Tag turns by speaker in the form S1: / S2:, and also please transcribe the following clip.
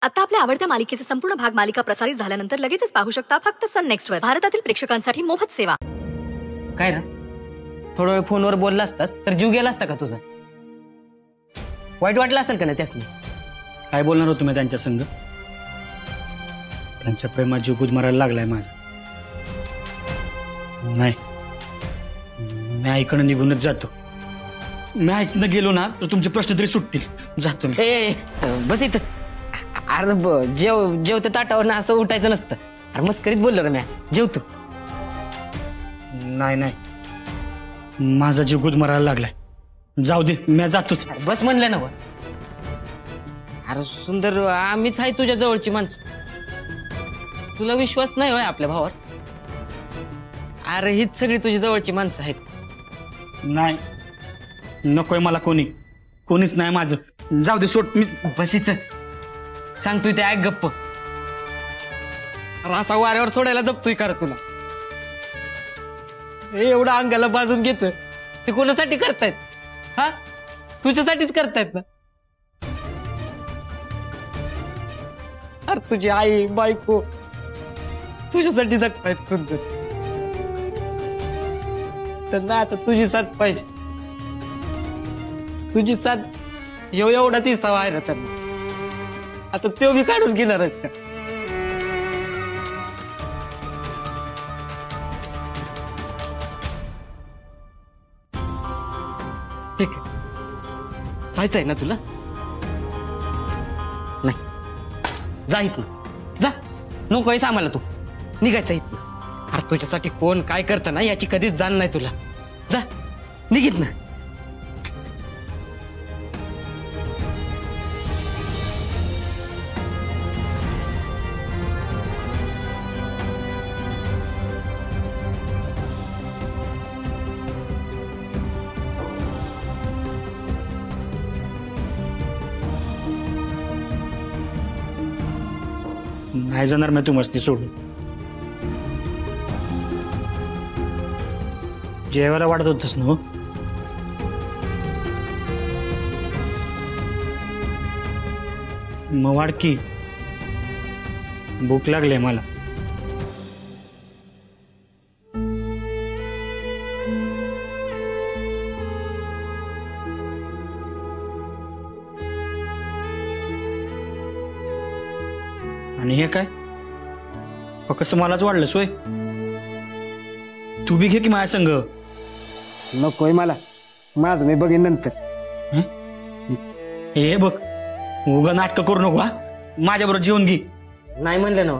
S1: आता आपल्या आवडत्या मालिकेचे संपूर्ण भाग मालिका प्रसारित झाल्यानंतर लगेचच पाहू शकता फक्त सन नेक्स्ट वर. भारतातील प्रेक्षकांसाठी मोफत सेवा.
S2: काय रे, थोडा वेळ फोनवर बोलला असतास तर जीव गेला असता का तुझा? वाईट वाटलं असेल का नाही त्यासनी?
S3: काय बोलणार होतो मी त्यांच्या संग? त्यांच्या प्रेमात जीव गुदमरायला लागलाय माझा. नाही, मी आईकडे निघूनच जातो. मी ऐकणं गेलो ना तर तुमचे प्रश्न तरी सुटतील. जातो मी.
S2: ए बस इथं. अरे जेवतं ताटावर ना असं उठायचं नसतं. अरे मस्करीत बोललो रे, मी जेवतो.
S3: नाही नाही, माझा जीव गुदमरायला लागलाय. जाऊ दे, मी जातोच.
S2: बस म्हणलं ना. अरे सुंदर, आम्हीच आहे तुझ्या जवळची माणसं. तुला विश्वास नाही होय आपल्या भावावर? अरे हीच सगळी तुझी जवळची माणसं आहेत.
S3: नाही, नकोय मला कोणीच नाही माझं. जाऊ दे, सोड. मी
S2: बस इथं. सांगतोय ते ऐक गप्प. असा वाऱ्यावर सोडायला जपतोय का तुला? एवढं अंगाला बाजून घेत ते कोणासाठी करतायत? हा, तुझ्यासाठीच करतायत ना. अरे तुझी आई बायको तुझ्यासाठी जगतायत सुंदर. त्यांना आता तुझी साथ पाहिजे. तुझी साथ एवढा ती सवय आहे त्यांना. आता तो मी काढून घेणारच का? ठीक आहे, जायचंय ना तुला? नाही, जा इथनं. जा, नको आहेस आम्हाला. तू निघायचं इथनं. अरे तुझ्यासाठी कोण काय करतं ना याची कधीच जाण नाही तुला. जा, निघित ना.
S3: नाही जाणार मी तू मस्ती सोडून. जेवायला वाटत होतस ना? मग वाढ की, भूक लागले मला. आणि हे काय, फक्त मलाच वाढलं सोय? तू बी घे की माझ्या संग.
S4: नकोय मला, माझं मी बघेन नंतर.
S3: हे बघ, उगा नाटक करू नको. हा, माझ्याबरोबर जेवण घे.
S2: नाही म्हणलं ना.